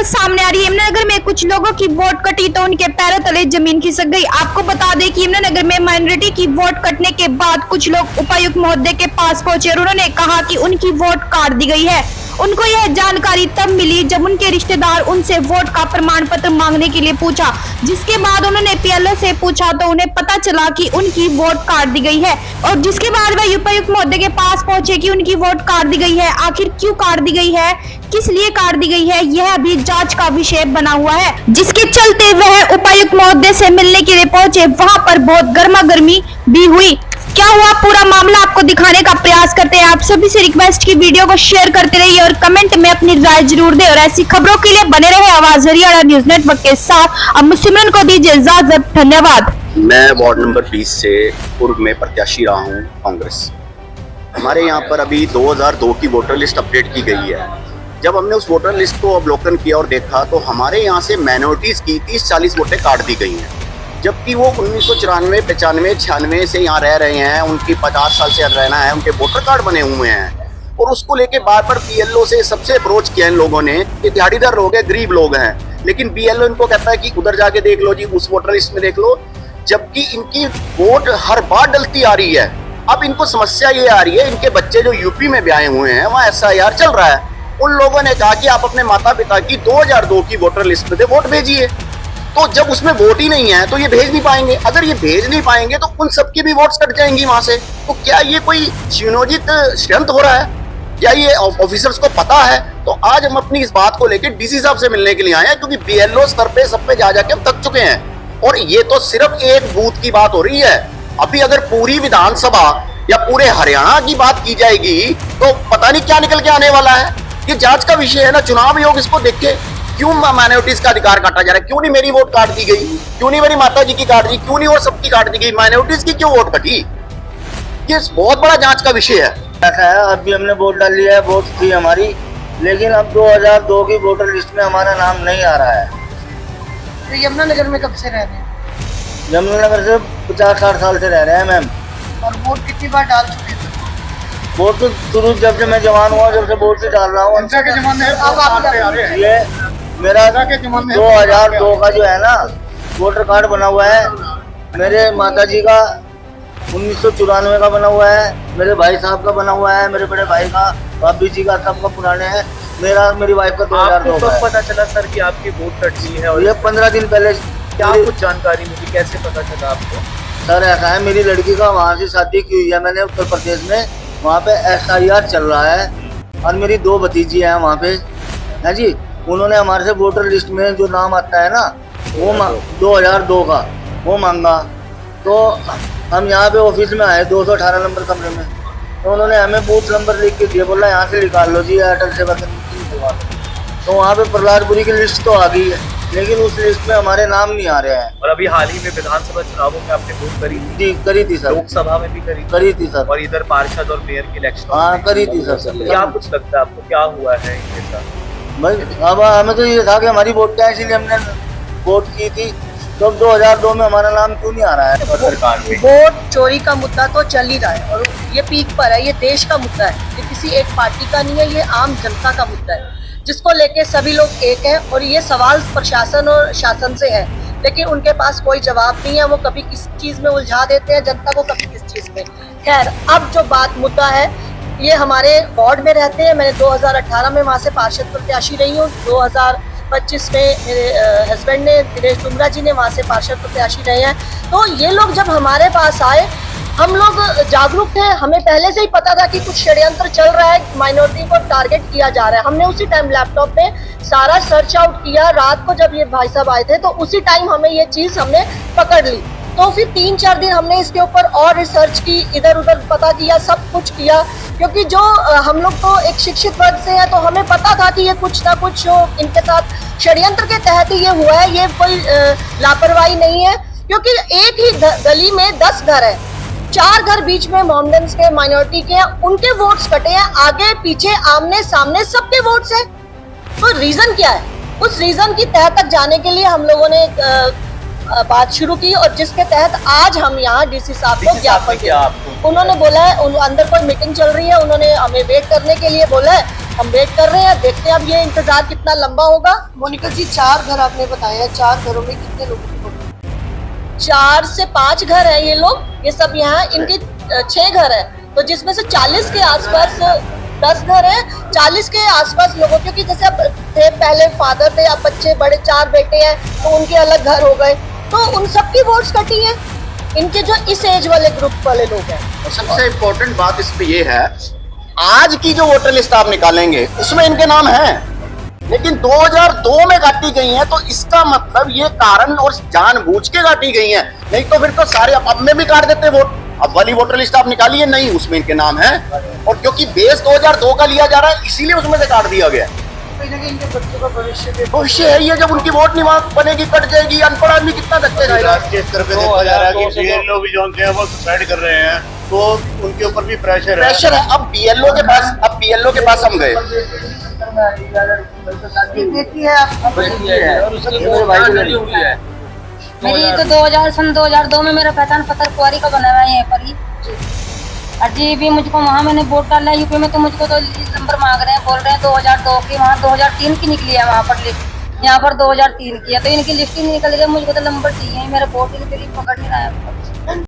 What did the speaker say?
सामने आ रही है। यमुनानगर में कुछ लोगों की वोट कटी तो उनके पैरों तले जमीन खिसक गई। आपको बता दें कि यमुनानगर में माइनॉरिटी की वोट कटने के बाद कुछ लोग उपायुक्त महोदय के पास पहुंचे और उन्होंने कहा कि उनकी वोट काट दी गई है। उनको यह जानकारी तब मिली जब उनके रिश्तेदार उनसे वोट का प्रमाण पत्र मांगने के लिए पूछा, जिसके बाद उन्होंने पीएलओ से पूछा तो उन्हें पता चला कि उनकी वोट काट दी गई है और जिसके बाद वह उपायुक्त महोदय के पास पहुंचे कि उनकी वोट काट दी गई है। आखिर क्यों काट दी गई है, किस लिए काट दी गई है, यह अभी जांच का विषय बना हुआ है, जिसके चलते वह उपायुक्त महोदय से मिलने के लिए पहुंचे। वहां पर बहुत गर्मा गर्मी भी हुई। क्या हुआ पूरा मामला आपको दिखाने का प्रयास करते हैं। आप सभी से रिक्वेस्ट की वीडियो को शेयर करते रहिए और कमेंट में अपनी राय जरूर दें और ऐसी खबरों के लिए बने रहे आवाज हरियाणा न्यूज नेटवर्क के साथ। अब सिमरन को दीजिए इजाजत, धन्यवाद। मैं वार्ड नंबर 20 से पूर्व में प्रत्याशी रहा हूँ कांग्रेस। हमारे यहाँ पर अभी 2002 की वोटर लिस्ट अपडेट की गई है। जब हमने उस वोटर लिस्ट को अवलोकन किया और देखा तो हमारे यहाँ से माइनॉरिटीज़ की 30-40 वोटें काट दी गई हैं, जबकि वो 1994, 95, 96 से यहाँ रह रहे हैं, उनकी 50 साल से रहना है, उनके वोटर कार्ड बने हुए हैं। और उसको लेके बार बार बीएलओ से सबसे अप्रोच किया इन लोगों ने कि दिहाड़ीदार लोग हैं, गरीब लोग हैं, लेकिन बीएलओ इनको कहता है कि उधर जाके देख लो जी, उस वोटर लिस्ट में देख लो, जबकि इनकी वोट हर बार डलती आ रही है। अब इनको समस्या ये आ रही है, इनके बच्चे जो यूपी में ब्याहे हुए हैं वहाँ SIR चल रहा है। उन लोगों ने कहा कि आप अपने माता पिता की 2002 की वोटर लिस्ट में वोट भेजिए। तो जब उसमें वोट ही नहीं है तो ये भेज नहीं पाएंगे। अगर ये भेज नहीं पाएंगे तो उन सबकी भी वोट्स कट जाएंगी वहां से। तो क्या ये कोई सुनियोजित षड्यंत्र हो रहा है या ये ऑफिसर्स को पता है? तो आज हम अपनी इस बात को लेकर डीसी साहब से मिलने के लिए आए हैं, क्योंकि बीएलओ स्तर पे सब पे जा जाके हम थक चुके हैं। और ये तो सिर्फ एक बूथ की बात हो रही है। अभी अगर पूरी विधानसभा या पूरे हरियाणा की बात की जाएगी तो पता नहीं क्या निकल के आने वाला है। ये जांच का विषय है ना, चुनाव आयोग इसको देखे। क्यों माइनॉरिटीज का अधिकार काटा जा रहा है? क्यों नहीं मेरी वोट काट दी गई? क्यों नहीं मेरी माता जी की काट दी? क्यों नहीं और सबकी काट दी गई? माइनॉरिटीज की क्यों वोट कटी? ये बहुत बड़ा जांच का विषय है। ऐसा है, अभी हमने वोट डाल लिया है, वोट थी हमारी, लेकिन अब 2002 की वोटर लिस्ट में हमारा नाम नहीं आ रहा है। तो यमुनानगर में कब से रह रहे हैं? यमुनानगर से 50-60 साल से रह रहे हैं मैम। और वोट कितनी बार डाल चुके हैं? वोट तो शुरू जब से मैं जवान हुआ जब से वोट से डाल रहा हूँ। ये मेरा 2002 का जो है ना वोटर कार्ड बना हुआ है, मेरे माता जी का 1994 का बना हुआ है, मेरे भाई साहब का बना हुआ है, मेरे बड़े भाई का, भाभी जी का, सबका पुराने हैं। मेरी वाइफ का 2002 का है। पता चला सर कि आपकी वोट कटी है? और ये 15 दिन पहले क्या कुछ जानकारी मिली, कैसे पता चला आपको? सर ऐसा है, मेरी लड़की का वहाँ से शादी की हुई है मैंने उत्तर प्रदेश में, वहाँ पे SIR चल रहा है और मेरी 2 भतीजी हैं वहाँ पे है जी। उन्होंने हमारे से वोटर लिस्ट में जो नाम आता है ना वो 2002 का वो मांगा। तो हम यहाँ पे ऑफिस में आए 218 नंबर कमरे में, तो उन्होंने हमें बूथ नंबर लिख के दिया, बोला यहाँ से निकाल लो जी, एयरटेल सेवा केंद्र निकलवा लो। तो वहाँ पे प्रहलादपुरी की लिस्ट तो आ गई है, लेकिन उस लिस्ट में हमारे नाम नहीं आ रहे हैं। और अभी हाल ही में विधानसभा चुनावों में आपने वोट करी थी? जी करी थी सर। लोकसभा में भी करी थी सर। और इधर पार्षद और मेयर की इलेक्शन? हाँ करी थी सर। क्या कुछ लगता है आपको, क्या हुआ है इनके साथ? भाई अब हमें तो ये था कि हमारी वोट है, इसीलिए हमने वोट की थी। तो 2002 में हमारा नाम क्यों नहीं आ रहा है सरकार में? वोट चोरी का मुद्दा तो चल ही रहा है और ये पीक पर है। ये देश का मुद्दा है, ये किसी एक पार्टी का नहीं है, ये आम जनता का मुद्दा है जिसको लेके सभी लोग एक हैं। और ये सवाल प्रशासन और शासन से है, लेकिन उनके पास कोई जवाब नहीं है। वो कभी किस चीज में उलझा देते हैं जनता को, कभी किस चीज में। खैर, अब जो बात मुद्दा है, ये हमारे वार्ड में रहते हैं। मैंने 2018 में वहाँ से पार्षद प्रत्याशी रही हूँ। 2025 में मेरे हस्बैंड ने, दिनेश डुमरा जी ने, वहाँ से पार्षद प्रत्याशी रहे हैं। तो ये लोग जब हमारे पास आए, हम लोग जागरूक थे, हमें पहले से ही पता था कि कुछ षड्यंत्र चल रहा है, माइनॉरिटी को टारगेट किया जा रहा है। हमने उसी टाइम लैपटॉप पे सारा सर्च आउट किया। रात को जब ये भाई साहब आए थे तो उसी टाइम हमें ये चीज हमने पकड़ ली। तो फिर 3-4 दिन हमने इसके ऊपर और रिसर्च की, इधर उधर पता किया, सब कुछ किया, क्योंकि जो हम लोग तो एक शिक्षित वर्ग से हैं, तो हमें पता था कि ये कुछ ना कुछ इनके साथ षड्यंत्र के तहत ही ये हुआ है। ये कोई लापरवाही नहीं है, क्योंकि एक ही गली में 10 घर है, 4 घर बीच में मोमडन्स के, माइनॉरिटी के हैं, उनके वोट्स कटे हैं। आगे पीछे आमने सामने सबके वोट्स हैं। तो रीजन क्या है? उस रीजन की तह तक जाने के लिए हम लोगों ने बात शुरू की और जिसके तहत आज हम यहाँ डीसी साहब को ज्ञापन दिया। उन्होंने बोला है अंदर कोई मीटिंग चल रही है, उन्होंने हमें वेट करने के लिए बोला है। हम वेट कर रहे हैं, देखते हैं अब ये इंतजार कितना लंबा होगा। मोनिका जी 4 घर आपने बताया, 4 घरों में कितने लोगों की प्रॉब्लम? 4 से 5 घर है ये लोग, ये सब यहाँ इनके 6 घर है, तो जिसमें से 40 के आसपास 10 घर है, 40 के आसपास लोगों, क्योंकि जैसे अब थे पहले फादर थे, अब बच्चे बड़े 4 बेटे हैं तो उनके अलग घर हो गए, तो उन सबकी वोट्स कटी है, इनके जो इस एज वाले ग्रुप वाले लोग हैं। और सबसे इम्पोर्टेंट बात इस पे ये है, आज की जो वोटर लिस्ट आप निकालेंगे उसमें इनके नाम हैं, लेकिन 2002 में काटी गई हैं, तो इसका मतलब ये कारण और जानबूझ के काटी गई हैं, नहीं तो फिर तो सारे अब में भी काट देते वोट। अब वाली वोटर लिस्ट आप निकालिए, नहीं उसमें इनके नाम हैं, और क्योंकि बेस 2002 का लिया जा रहा है इसीलिए उसमें से काट दिया गया। इनके बच्चों का भविष्य है ये, जब उनकी वोट नहीं बनेगी, कट जाएगी, अनपढ़ आदमी कितना धक्के खाएगा। राष्ट्रीय स्तर पे देखा जा रहा है कि बीएलओ भी जो हैं वो सुसाइड कर रहे हैं, तो उनके ऊपर भी प्रेशर है। अब बीएलओ के पास हम गए, बेटी है आप, मेरी तो 2002 में मेरा पहचान पत्र कुआरी का बना हुआ है यहीं पर ही। अजी भी मुझको वहाँ मैंने वोट डाला यूपी में, तो मुझको तो नंबर मांग रहे हैं, बोल रहे हैं 2002 की, वहाँ 2003 की निकली है वहाँ पर लिस्ट, यहाँ पर 2003 की है, तो इनकी लिस्ट ही नहीं निकल रही है, मुझको तो नंबर चाहिए, मेरा वोट ही नहीं पकड़ नहीं रहा है।